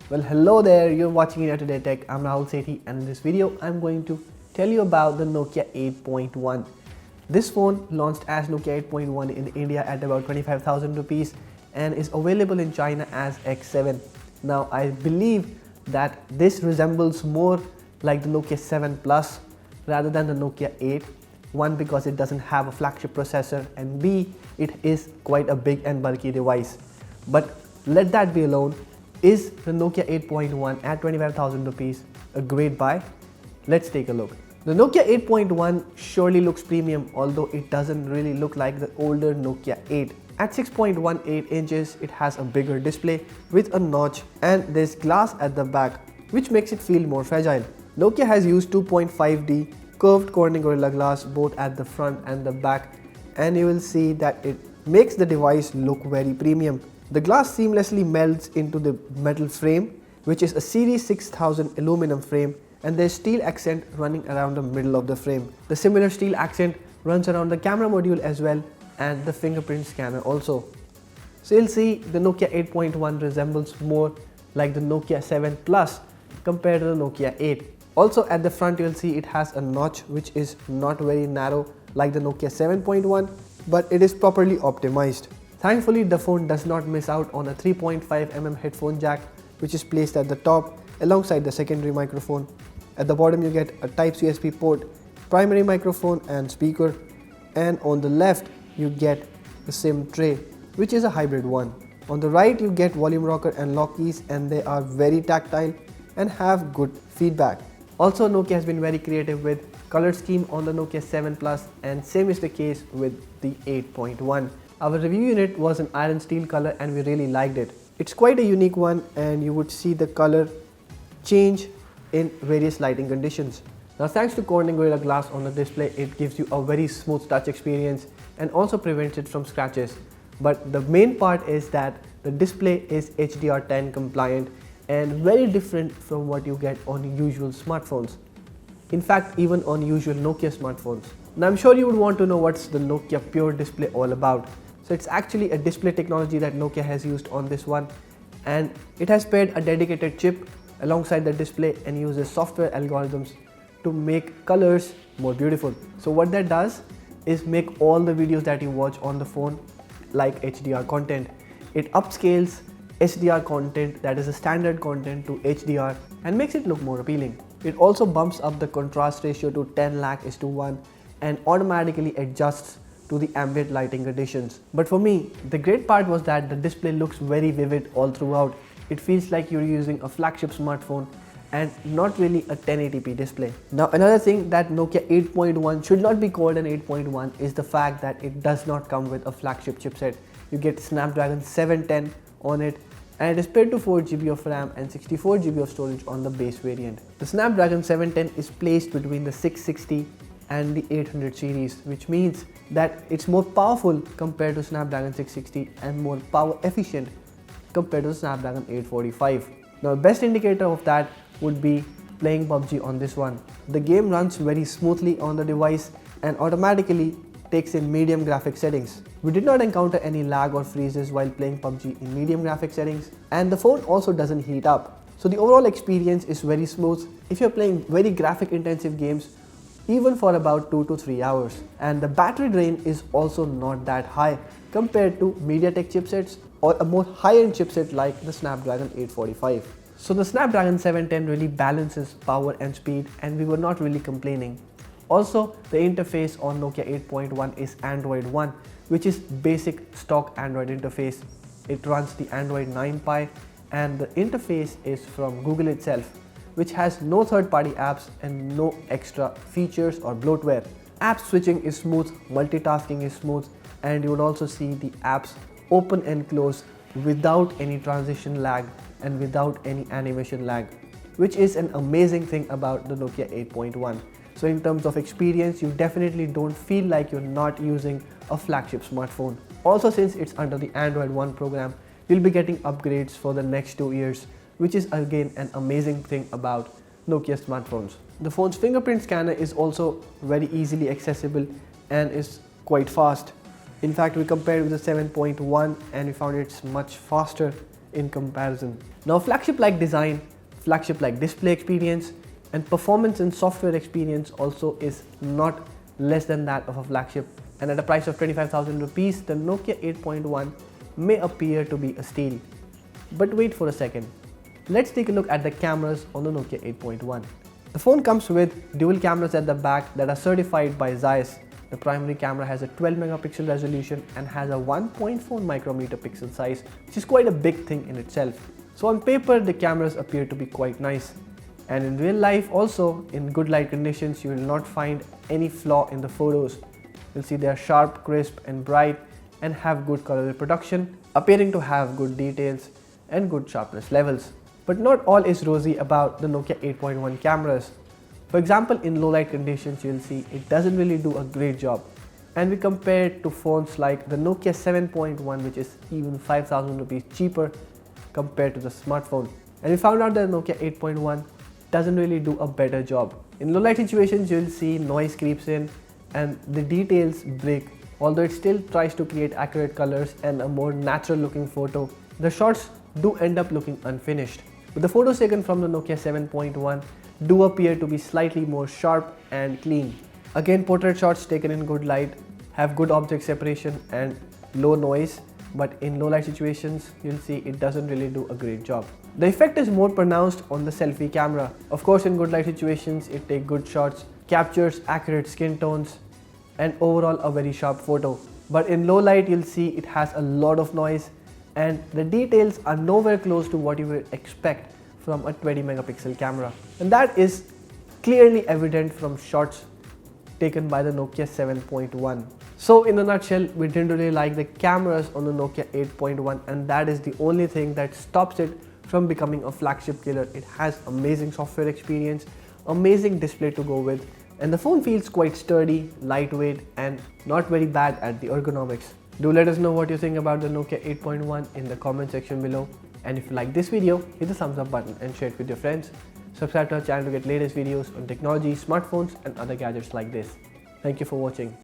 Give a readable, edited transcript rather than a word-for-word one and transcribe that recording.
Well, hello there, you're watching India Today Tech. I'm Rahul Sethi, and in this video I'm going to tell you about the Nokia 8.1. This phone launched as Nokia 8.1 in India at about 25,000 rupees and is available in China as X7. Now I believe that this resembles more like the Nokia 7 Plus rather than the Nokia 8. One, because it doesn't have a flagship processor, and B, it is quite a big and bulky device. But let that be alone. Is the Nokia 8.1 at 25,000 rupees a great buy? Let's take a look. The Nokia 8.1 surely looks premium, although it doesn't really look like the older Nokia 8. At 6.18 inches, it has a bigger display with a notch, and there's glass at the back, which makes it feel more fragile. Nokia has used 2.5D curved Corning Gorilla Glass both at the front and the back, and you will see that it makes the device look very premium. The glass seamlessly melts into the metal frame, which is a Series 6000 aluminum frame, and there's steel accent running around the middle of the frame. The similar steel accent runs around the camera module as well, and the fingerprint scanner also. So you'll see the Nokia 8.1 resembles more like the Nokia 7 Plus compared to the Nokia 8. Also at the front you'll see it has a notch which is not very narrow like the Nokia 7.1, but it is properly optimized. Thankfully, the phone does not miss out on a 3.5mm headphone jack, which is placed at the top alongside the secondary microphone. At the bottom you get a Type-C USB port, primary microphone and speaker, and on the left you get the SIM tray, which is a hybrid one. On the right you get volume rocker and lock keys, and they are very tactile and have good feedback. Also, Nokia has been very creative with color scheme on the Nokia 7 Plus, and same is the case with the 8.1. Our review unit was an iron steel color and we really liked it. It's quite a unique one, and you would see the color change in various lighting conditions. Now, thanks to Corning Gorilla Glass on the display, it gives you a very smooth touch experience and also prevents it from scratches. But the main part is that the display is HDR10 compliant and very different from what you get on usual smartphones. In fact, even on usual Nokia smartphones. Now, I'm sure you would want to know what's the Nokia Pure Display all about. So it's actually a display technology that Nokia has used on this one, and it has paired a dedicated chip alongside the display and uses software algorithms to make colors more beautiful. So what that does is make all the videos that you watch on the phone like HDR content. It upscales HDR content, that is a standard content, to HDR and makes it look more appealing. It also bumps up the contrast ratio to 10:1 and automatically adjusts to the ambient lighting conditions. But for me, the great part was that the display looks very vivid all throughout. It feels like you're using a flagship smartphone and not really a 1080p display. Now, another thing that Nokia 8.1 should not be called an 8.1 is the fact that it does not come with a flagship chipset. You get Snapdragon 710 on it, and it is paired to 4GB of RAM and 64GB of storage on the base variant. The Snapdragon 710 is placed between the 660 and the 800 series, which means that it's more powerful compared to Snapdragon 660 and more power efficient compared to Snapdragon 845. Now, the best indicator of that would be playing PUBG on this one. The game runs very smoothly on the device and automatically takes in medium graphic settings. We did not encounter any lag or freezes while playing PUBG in medium graphic settings, and the phone also doesn't heat up. So the overall experience is very smooth if you're playing very graphic intensive games, even for about 2 to 3 hours. And the battery drain is also not that high compared to MediaTek chipsets or a more high-end chipset like the Snapdragon 845. So the Snapdragon 710 really balances power and speed, and we were not really complaining. Also, the interface on Nokia 8.1 is Android One, which is basic stock Android interface. It runs the Android 9 Pie, and the interface is from Google itself, which has no third-party apps and no extra features or bloatware. App switching is smooth, multitasking is smooth, and you would also see the apps open and close without any transition lag and without any animation lag, which is an amazing thing about the Nokia 8.1. So in terms of experience, you definitely don't feel like you're not using a flagship smartphone. Also, since it's under the Android One program, you'll be getting upgrades for the next 2 years, which is again an amazing thing about Nokia smartphones. The phone's fingerprint scanner is also very easily accessible and is quite fast. In fact, we compared with the 7.1 and we found it's much faster in comparison. Now flagship-like design, flagship-like display experience and performance and software experience also is not less than that of a flagship, and at a price of 25,000 rupees, the Nokia 8.1 may appear to be a steal. But wait for a second. Let's take a look at the cameras on the Nokia 8.1. The phone comes with dual cameras at the back that are certified by Zeiss. The primary camera has a 12 megapixel resolution and has a 1.4 micrometer pixel size, which is quite a big thing in itself. So on paper, the cameras appear to be quite nice. And in real life also, in good light conditions, you will not find any flaw in the photos. You'll see they are sharp, crisp and bright and have good color reproduction, appearing to have good details and good sharpness levels. But not all is rosy about the Nokia 8.1 cameras. For example, in low light conditions, you'll see it doesn't really do a great job. And we compare it to phones like the Nokia 7.1, which is even 5,000 rupees cheaper compared to the smartphone. And we found out that Nokia 8.1 doesn't really do a better job. In low light situations, you'll see noise creeps in and the details break. Although it still tries to create accurate colors and a more natural looking photo, the shots do end up looking unfinished. But the photos taken from the Nokia 7.1 do appear to be slightly more sharp and clean. Again, portrait shots taken in good light have good object separation and low noise, but in low light situations, you'll see it doesn't really do a great job. The effect is more pronounced on the selfie camera. Of course, in good light situations, it takes good shots, captures accurate skin tones, and overall a very sharp photo. But in low light, you'll see it has a lot of noise and the details are nowhere close to what you would expect from a 20 megapixel camera. And that is clearly evident from shots taken by the Nokia 7.1. So in a nutshell, we didn't really like the cameras on the Nokia 8.1, and that is the only thing that stops it from becoming a flagship killer. It has amazing software experience, amazing display to go with, and the phone feels quite sturdy, lightweight and not very bad at the ergonomics. Do let us know what you think about the Nokia 8.1 in the comment section below, and if you like this video, hit the thumbs up button and share it with your friends. Subscribe to our channel to get latest videos on technology, smartphones and other gadgets like this. Thank you for watching.